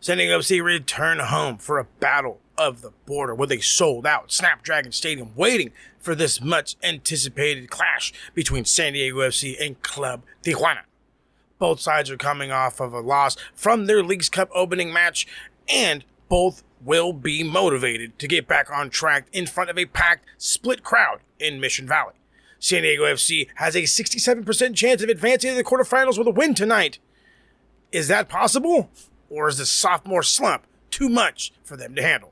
San Diego FC return home for a battle of the border with a sold-out Snapdragon Stadium waiting for this much-anticipated clash between San Diego FC and Club Tijuana. Both sides are coming off of a loss from their Leagues Cup opening match, and both will be motivated to get back on track in front of a packed, split crowd in Mission Valley. San Diego FC has a 67% chance of advancing to the quarterfinals with a win tonight. Is that possible? Or is the sophomore slump too much for them to handle?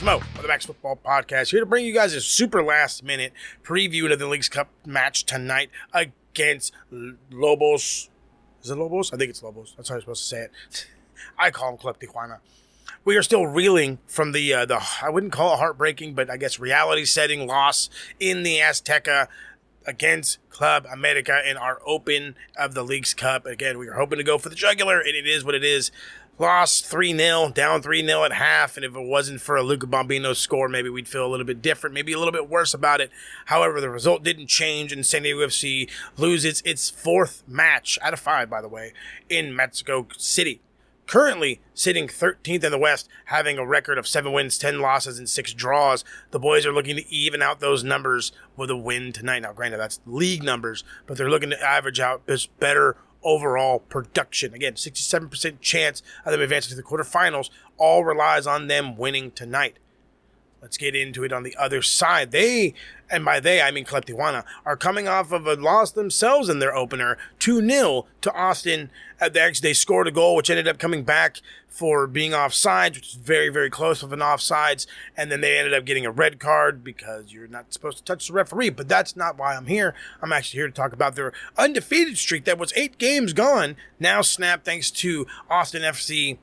Mo of the Max Football Podcast, here to bring you guys a super last minute preview of the Leagues Cup match tonight against Lobos. Is it Lobos? I think it's Lobos. That's how I'm supposed to say it. I call them Club Tijuana. We are still reeling from the I wouldn't call it heartbreaking, but I guess reality setting loss in the Azteca against Club America in our open of the Leagues Cup. Again, we were hoping to go for the jugular, and it is what it is. Lost 3-0, down 3-0 at half, and if it wasn't for a Luca Bombino score, maybe we'd feel a little bit different, maybe a little bit worse about it. However, the result didn't change, and San Diego FC loses its fourth match, out of 5, by the way, in Mexico City. Currently sitting 13th in the West, having a record of 7 wins, 10 losses, and 6 draws. The boys are looking to even out those numbers with a win tonight. Now, granted, that's league numbers, but they're looking to average out this better overall production. Again, 67% chance of them advancing to the quarterfinals. All relies on them winning tonight. Let's get into it on the other side. They, and by they I mean Club Tijuana, are coming off of a loss themselves in their opener, 2-0 to Austin. They scored a goal, which ended up coming back for being offsides, which is very, very close of an offsides. And then they ended up getting a red card because you're not supposed to touch the referee. But that's not why I'm here. I'm actually here to talk about their undefeated streak that was 8 games gone, now snapped thanks to Austin FC.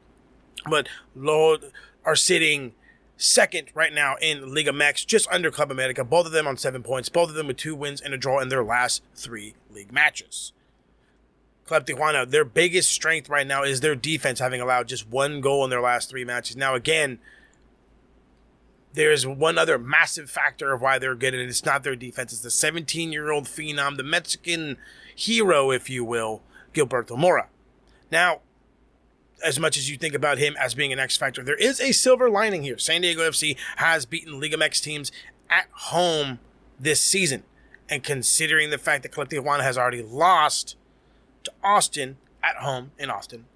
But Lord are sitting second right now in Liga MX, just under Club America. Both of them on 7 points. Both of them with 2 wins and a draw in their last 3 league matches. Club Tijuana, their biggest strength right now is their defense, having allowed just 1 goal in their last 3 matches. Now, again, there's one other massive factor of why they're good, and it's not their defense. It's the 17-year-old phenom, the Mexican hero, if you will, Gilberto Mora. Now, as much as you think about him as being an X factor, there is a silver lining here. San Diego FC has beaten Liga MX teams at home this season. And considering the fact that Club Tijuana has already lost to Austin at home in Austin,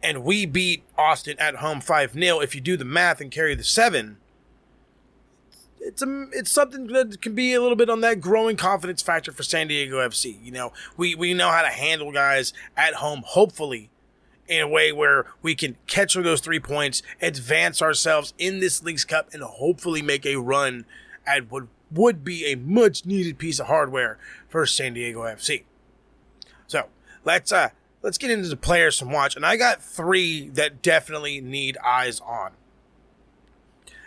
and we beat Austin at home 5-0, if you do the math and carry the 7, it's something that can be a little bit on that growing confidence factor for San Diego FC. You know, we know how to handle guys at home, hopefully, in a way where we can catch those 3 points, advance ourselves in this Leagues Cup, and hopefully make a run at what would be a much-needed piece of hardware for San Diego FC. So, let's get into the players some watch, and I got 3 that definitely need eyes on.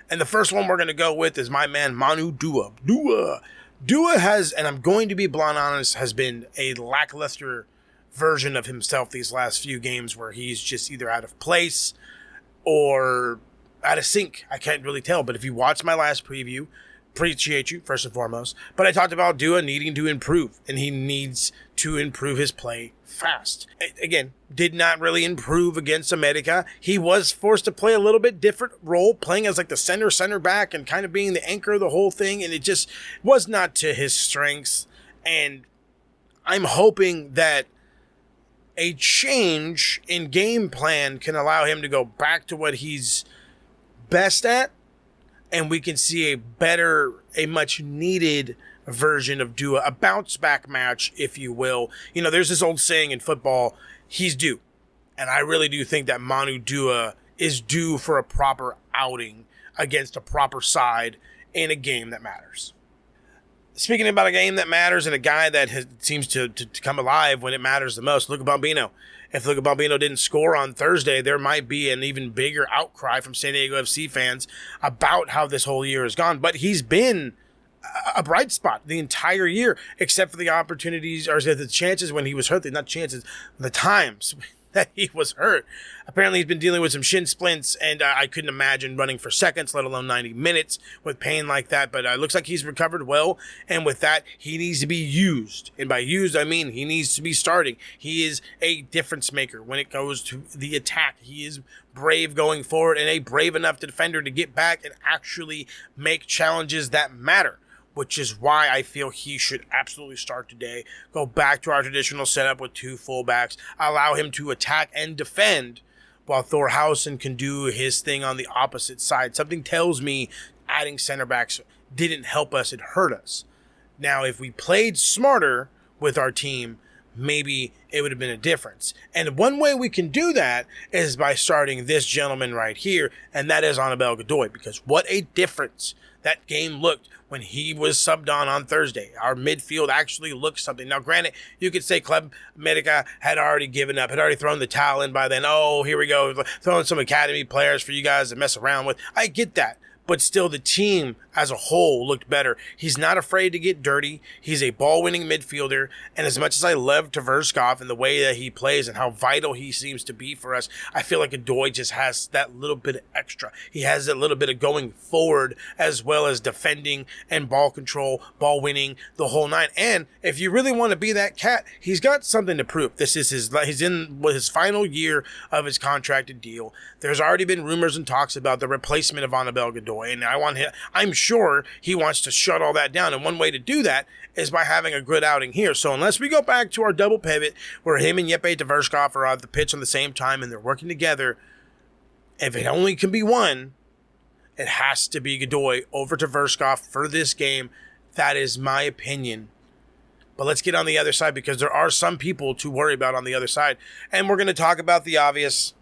And the first one we're going to go with is my man Manu Dua. Dua has, and I'm going to be blunt honest, has been a lackluster version of himself these last few games where he's just either out of place or out of sync. I can't really tell, but if you watched my last preview, appreciate you first and foremost, but I talked about Dua needing to improve, and he needs to improve his play fast. Again, did not really improve against America. He was forced to play a little bit different role, playing as like the center back and kind of being the anchor of the whole thing, and it just was not to his strengths. And I'm hoping that a change in game plan can allow him to go back to what he's best at, and we can see a much needed version of Dua, a bounce back match, if you will. You know, there's this old saying in football, he's due. And I really do think that Manu Dua is due for a proper outing against a proper side in a game that matters. Speaking about a game that matters and a guy that seems to come alive when it matters the most, Luca Bambino. If Luca Bambino didn't score on Thursday, there might be an even bigger outcry from San Diego FC fans about how this whole year has gone. But he's been a bright spot the entire year, except for the opportunities or the chances when he was hurt. Not chances, the times that he was hurt. Apparently he's been dealing with some shin splints, and I couldn't imagine running for seconds, let alone 90 minutes with pain like that. But it looks like he's recovered well, and with that, he needs to be used. And by used, I mean he needs to be starting. He is a difference maker when it goes to the attack. He is brave going forward and a brave enough defender to get back and actually make challenges that matter, which is why I feel he should absolutely start today. Go back to our traditional setup with two fullbacks. Allow him to attack and defend while Thorhausen can do his thing on the opposite side. Something tells me adding center backs didn't help us, it hurt us. Now, if we played smarter with our team, maybe it would have been a difference. And one way we can do that is by starting this gentleman right here, and that is Annabelle Godoy, because what a difference that game looked when he was subbed on Thursday. Our midfield actually looked something. Now, granted, you could say Club America had already given up, had already thrown the towel in by then. Oh, here we go, throwing some academy players for you guys to mess around with. I get that. But still, the team as a whole looked better. He's not afraid to get dirty. He's a ball-winning midfielder. And as much as I love Tverskov and the way that he plays and how vital he seems to be for us, I feel like Godoy just has that little bit of extra. He has that little bit of going forward as well as defending and ball control, ball winning, the whole nine. And if you really want to be that cat, he's got something to prove. He's in his final year of his contracted deal. There's already been rumors and talks about the replacement of Annabelle Godoy. And I'm sure he wants to shut all that down. And one way to do that is by having a good outing here. So unless we go back to our double pivot where him and Jeppe Tverskov are on the pitch on the same time and they're working together, if it only can be one, it has to be Godoy over Tverskov for this game. That is my opinion. But let's get on the other side because there are some people to worry about on the other side. And we're going to talk about the obvious.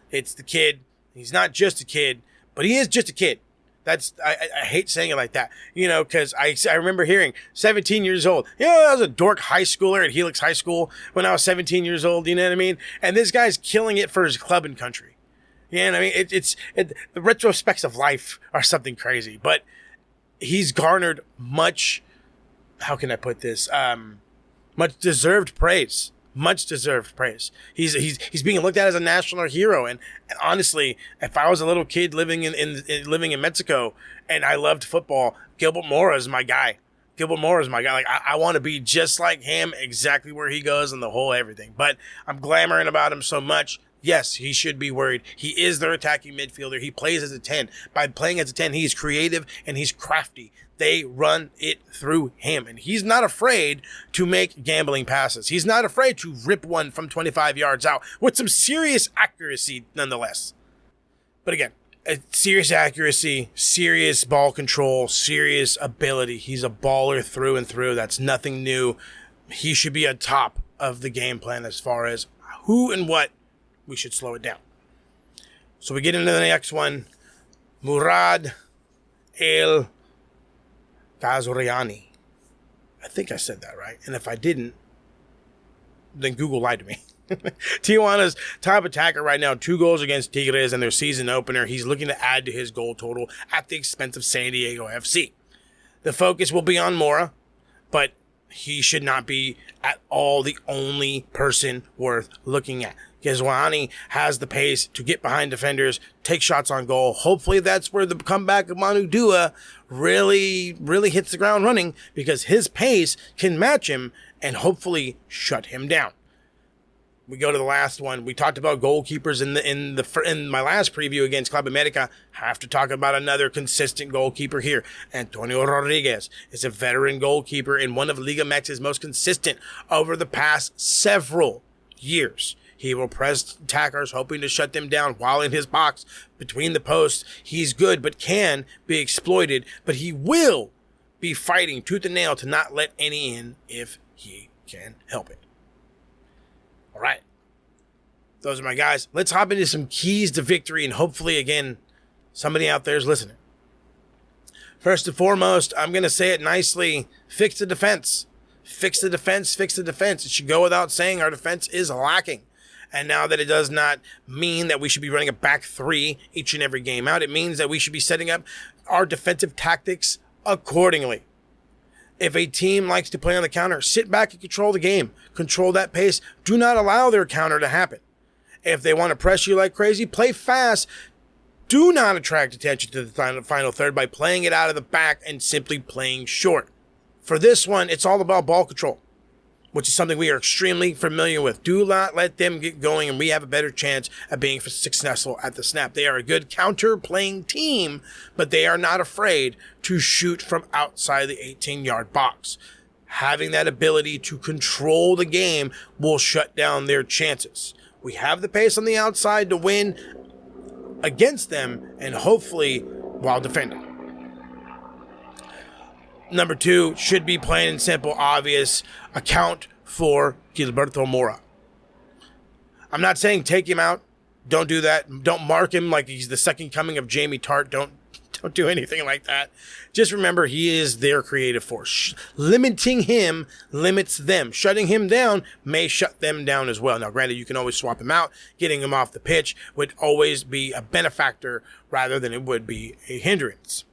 It's the kid. He's not just a kid, but he is just a kid. I hate saying it like that, because I remember hearing 17 years old. I was a dork high schooler at Helix High School when I was 17 years old, you know what I mean? And this guy's killing it for his club and country. You know what I mean? The retrospects of life are something crazy, but he's garnered much, how can I put this, much deserved praise. He's being looked at as a national hero, and honestly, if I was a little kid living in Mexico and I loved football, Gilbert Mora is my guy. Like I want to be just like him, exactly where he goes and the whole everything. But I'm glamoring about him so much. Yes, he should be worried. He is their attacking midfielder. He plays as a 10. By playing as a 10, he's creative and he's crafty. They run it through him. And he's not afraid to make gambling passes. He's not afraid to rip one from 25 yards out with some serious accuracy nonetheless. But again, serious accuracy, serious ball control, serious ability. He's a baller through and through. That's nothing new. He should be on top of the game plan as far as who and what we should slow it down. So we get into the next one. Murad El Ghazoriani. I think I said that right. And if I didn't, then Google lied to me. Tijuana's top attacker right now, 2 goals against Tigres in their season opener. He's looking to add to his goal total at the expense of San Diego FC. The focus will be on Mora, but he should not be at all the only person worth looking at. Ghazoriani has the pace to get behind defenders, take shots on goal. Hopefully that's where the comeback of Manu Dua really hits the ground running, because his pace can match him and hopefully shut him down. We go to the last one. We talked about goalkeepers in my last preview against Club America. Have to talk about another consistent goalkeeper here. Antonio Rodriguez is a veteran goalkeeper and one of Liga MX's most consistent over the past several years. He will press attackers, hoping to shut them down while in his box between the posts. He's good, but can be exploited. But he will be fighting tooth and nail to not let any in if he can help it. All right. Those are my guys. Let's hop into some keys to victory, and hopefully, again, somebody out there is listening. First and foremost, I'm going to say it nicely, fix the defense. Fix the defense, fix the defense. It should go without saying our defense is lacking. And now that it does not mean that we should be running a back three each and every game out, it means that we should be setting up our defensive tactics accordingly. If a team likes to play on the counter, sit back and control the game. Control that pace. Do not allow their counter to happen. If they want to press you like crazy, play fast. Do not attract attention to the final third by playing it out of the back and simply playing short. For this one, it's all about ball control, which is something we are extremely familiar with. Do not let them get going, and we have a better chance at being successful at the snap. They are a good counter-playing team, but they are not afraid to shoot from outside the 18-yard box. Having that ability to control the game will shut down their chances. We have the pace on the outside to win against them, and hopefully while defending. Number 2 should be plain and simple, obvious. Account for Gilberto Mora. I'm not saying take him out. Don't do that. Don't mark him like he's the second coming of Jamie Tart. Don't do anything like that. Just remember, he is their creative force. Limiting him limits them. Shutting him down may shut them down as well. Now, granted, you can always swap him out. Getting him off the pitch would always be a benefactor rather than it would be a hindrance.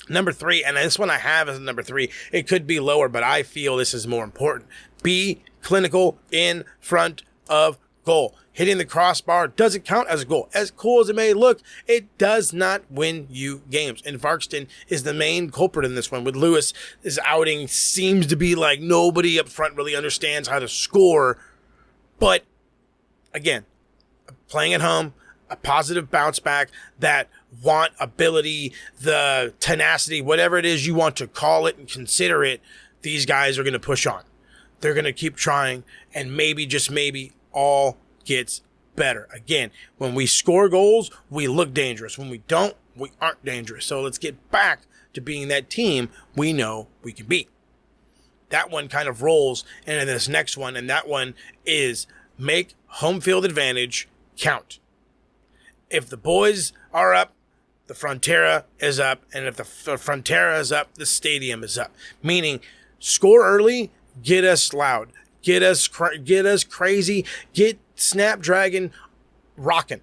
Number 3, and this one I have as number 3. It could be lower, but I feel this is more important. Be clinical in front of goal. Hitting the crossbar doesn't count as a goal. As cool as it may look, it does not win you games. And Varkston is the main culprit in this one. With Lewis, his outing seems to be like nobody up front really understands how to score. But, again, playing at home, a positive bounce back, that want ability, the tenacity, whatever it is you want to call it and consider it, these guys are going to push on. They're going to keep trying, and maybe, just maybe, all gets better. Again, when we score goals, we look dangerous. When we don't, we aren't dangerous. So let's get back to being that team we know we can be. That one kind of rolls into this next one, and that one is make home field advantage count. If the boys are up, the Frontera is up, and if the Frontera is up, the stadium is up. Meaning, score early, get us loud, get us crazy, get Snapdragon rocking.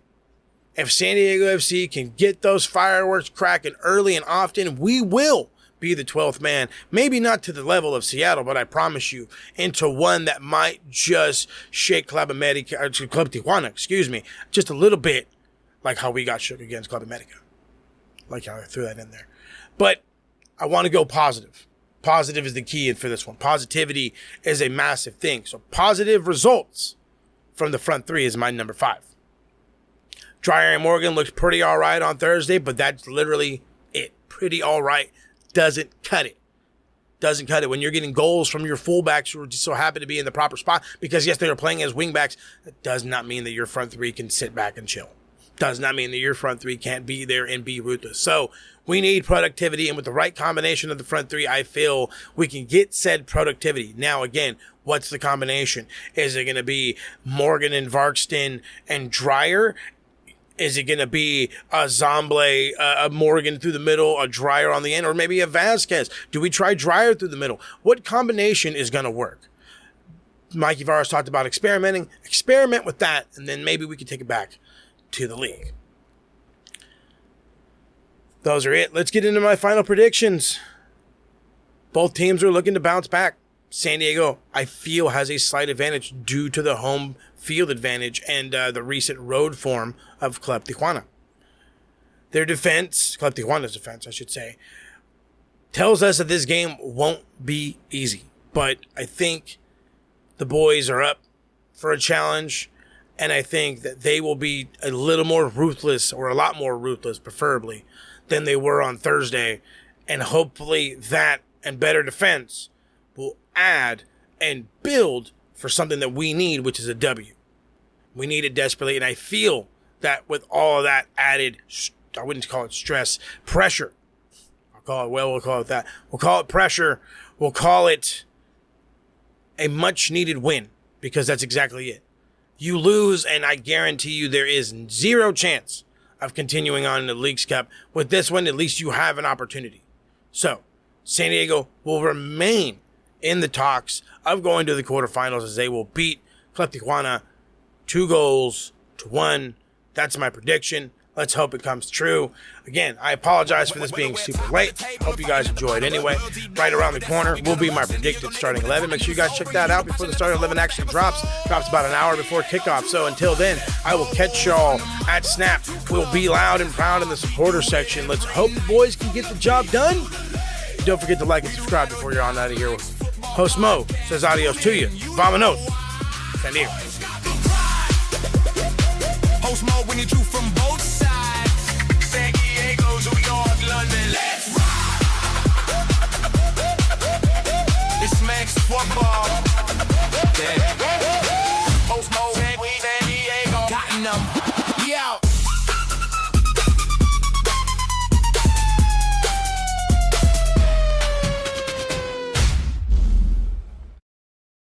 If San Diego FC can get those fireworks cracking early and often, we will be the 12th man. Maybe not to the level of Seattle, but I promise you, into one that might just shake Club Tijuana, just a little bit, like how we got shook against Club America. Like how I threw that in there. But I want to go positive. Positive is the key for this one. Positivity is a massive thing. So positive results from the front 3 is my number 5. Dreyer and Morgan looked pretty all right on Thursday, but that's literally it. Pretty all right doesn't cut it. Doesn't cut it. When you're getting goals from your fullbacks who are just so happy to be in the proper spot, because yes, they are playing as wingbacks, that does not mean that your front 3 can sit back and chill. Does not mean that your front 3 can't be there and be ruthless. So we need productivity, and with the right combination of the front 3, I feel we can get said productivity. Now, again, what's the combination? Is it going to be Morgan and Varkston and Dreyer? Is it going to be a Zomble, a Morgan through the middle, a Dreyer on the end, or maybe a Vasquez? Do we try Dreyer through the middle? What combination is going to work? Mike Varas talked about experimenting. Experiment with that, and then maybe we can take it back to the league. Those are it. Let's get into my final predictions. Both teams are looking to bounce back. San Diego, I feel, has a slight advantage due to the home field advantage and the recent road form of Club Tijuana. Their defense, Club Tijuana's defense, I should say, tells us that this game won't be easy. But I think the boys are up for a challenge, and I think that they will be a little more ruthless, or a lot more ruthless, preferably, than they were on Thursday. And hopefully that and better defense will add and build for something that we need, which is a W. We need it desperately, and I feel that with all of that added, I wouldn't call it stress, pressure. I'll We'll call it that. We'll call it pressure. We'll call it a much-needed win, because that's exactly it. You lose, and I guarantee you there is zero chance of continuing on in the Leagues Cup. With this one, at least you have an opportunity. So, San Diego will remain in the talks of going to the quarterfinals, as they will beat Club Tijuana 2-1. That's my prediction. Let's hope it comes true. Again, I apologize for this being super late. Hope you guys enjoyed anyway. Right around the corner will be my predicted starting 11. Make sure you guys check that out before the starting 11 actually drops. Drops about an hour before kickoff. So until then, I will catch y'all at Snap. We'll be loud and proud in the supporter section. Let's hope the boys can get the job done. Don't forget to like and subscribe before you're on out of here. Host Mo says adios to you. Vamonos. San Diego. Host Mo winning you from both sides. San Diego, New York, London. Let's rock! It's Max football. Yeah. Host Mo, San Diego. Got enough.